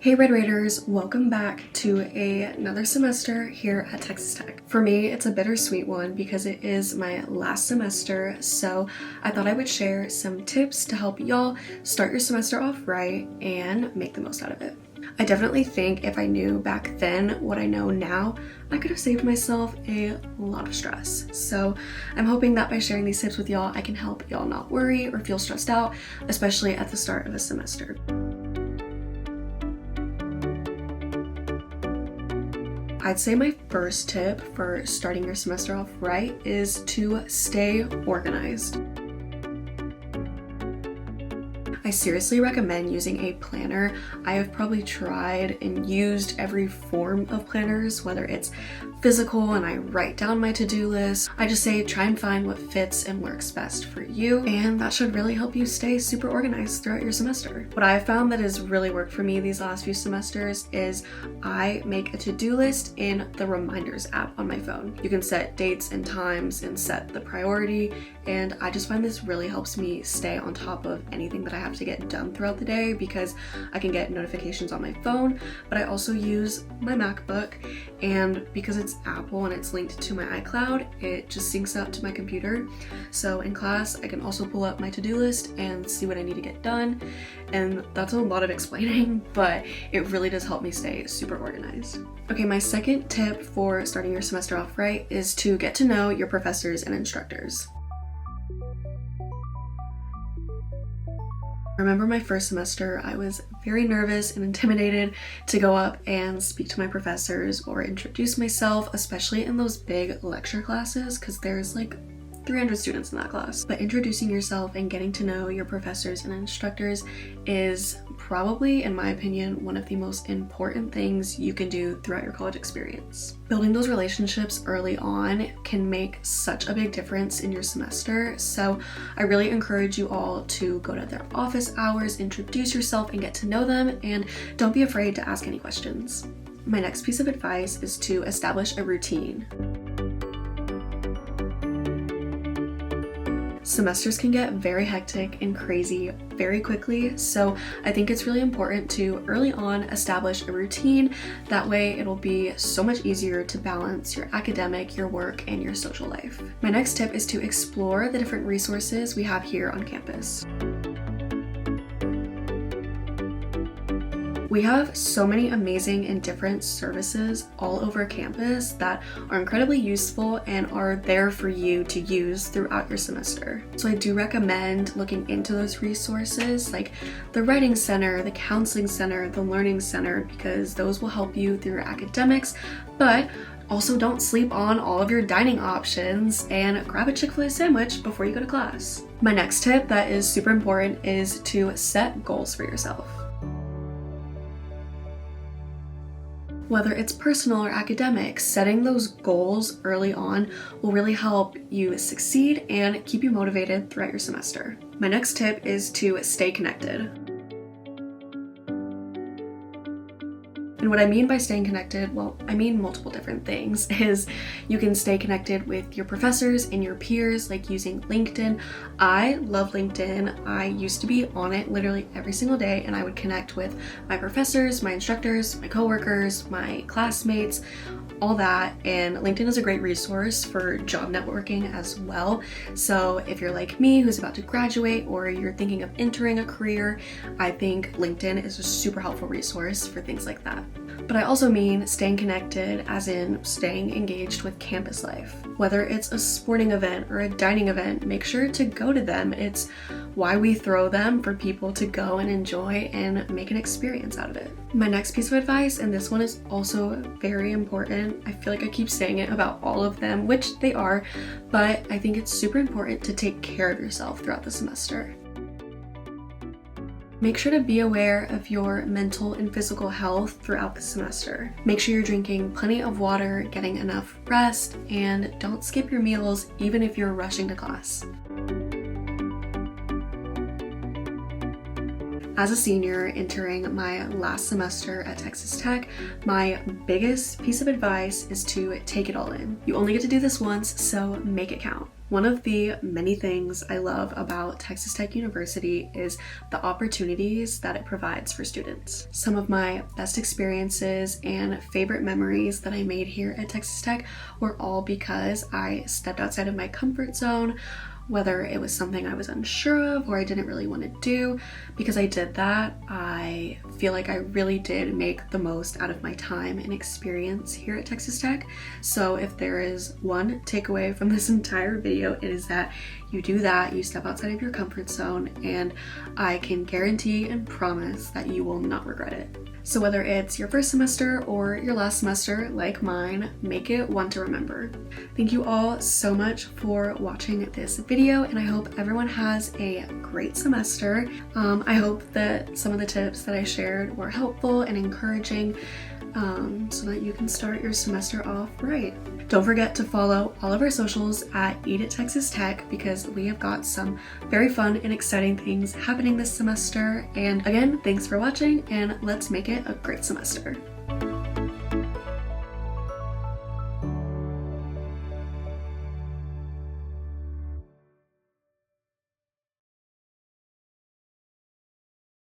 Hey Red Raiders, welcome back to another semester here at Texas Tech. For me, it's a bittersweet one because it is my last semester, so I thought I would share some tips to help y'all start your semester off right and make the most out of it. I definitely think if I knew back then what I know now, I could have saved myself a lot of stress. So I'm hoping that by sharing these tips with y'all, I can help y'all not worry or feel stressed out, especially at the start of a semester. I'd say my first tip for starting your semester off right is to stay organized. I seriously recommend using a planner. I have probably tried and used every form of planners, whether it's physical and I write down my to-do list. I just say try and find what fits and works best for you, and that should really help you stay super organized throughout your semester. What I have found that has really worked for me these last few semesters is I make a to-do list in the reminders app on my phone. You can set dates and times and set the priority, and I just find this really helps me stay on top of anything that I have to get done throughout the day because I can get notifications on my phone, but I also use my MacBook, and because it's Apple and it's linked to my iCloud, it just syncs up to my computer. So in class, I can also pull up my to-do list and see what I need to get done. And that's a lot of explaining, but it really does help me stay super organized. Okay, my second tip for starting your semester off right is to get to know your professors and instructors. I remember my first semester, I was very nervous and intimidated to go up and speak to my professors or introduce myself, especially in those big lecture classes, because there's like 300 students in that class. But introducing yourself and getting to know your professors and instructors is probably, in my opinion, one of the most important things you can do throughout your college experience. Building those relationships early on can make such a big difference in your semester, so I really encourage you all to go to their office hours, introduce yourself and get to know them, and don't be afraid to ask any questions. My next piece of advice is to establish a routine. Semesters can get very hectic and crazy very quickly, so I think it's really important to early on establish a routine. That way it'll be so much easier to balance your academic, your work, and your social life. My next tip is to explore the different resources we have here on campus. We have so many amazing and different services all over campus that are incredibly useful and are there for you to use throughout your semester. So I do recommend looking into those resources like the Writing Center, the Counseling Center, the Learning Center, because those will help you through your academics, but also don't sleep on all of your dining options and grab a Chick-fil-A sandwich before you go to class. My next tip that is super important is to set goals for yourself. Whether it's personal or academic, setting those goals early on will really help you succeed and keep you motivated throughout your semester. My next tip is to stay connected. And what I mean by staying connected, well, I mean multiple different things, is you can stay connected with your professors and your peers, like using LinkedIn. I love LinkedIn. I used to be on it literally every single day, and I would connect with my professors, my instructors, my coworkers, my classmates, all that. And LinkedIn is a great resource for job networking as well. So if you're like me, who's about to graduate, or you're thinking of entering a career, I think LinkedIn is a super helpful resource for things like that. But I also mean staying connected as in staying engaged with campus life. Whether it's a sporting event or a dining event, make sure to go to them. It's why we throw them, for people to go and enjoy and make an experience out of it. My next piece of advice, and this one is also very important, I feel like I keep saying it about all of them, which they are, but I think it's super important to take care of yourself throughout the semester. Make sure to be aware of your mental and physical health throughout the semester. Make sure you're drinking plenty of water, getting enough rest, and don't skip your meals even if you're rushing to class. As a senior entering my last semester at Texas Tech, my biggest piece of advice is to take it all in. You only get to do this once, so make it count. One of the many things I love about Texas Tech University is the opportunities that it provides for students. Some of my best experiences and favorite memories that I made here at Texas Tech were all because I stepped outside of my comfort zone, whether it was something I was unsure of or I didn't really want to do. Because I did that, I feel like I really did make the most out of my time and experience here at Texas Tech. So if there is one takeaway from this entire video, it is that you do that, you step outside of your comfort zone, and I can guarantee and promise that you will not regret it. So whether it's your first semester or your last semester, like mine, make it one to remember. Thank you all so much for watching this video, and I hope everyone has a great semester. I hope that some of the tips that I shared were helpful and encouraging, so that you can start your semester off right. Don't forget to follow all of our socials at Eat at Texas Tech, because we have got some very fun and exciting things happening this semester. And again, thanks for watching, and let's make it a great semester.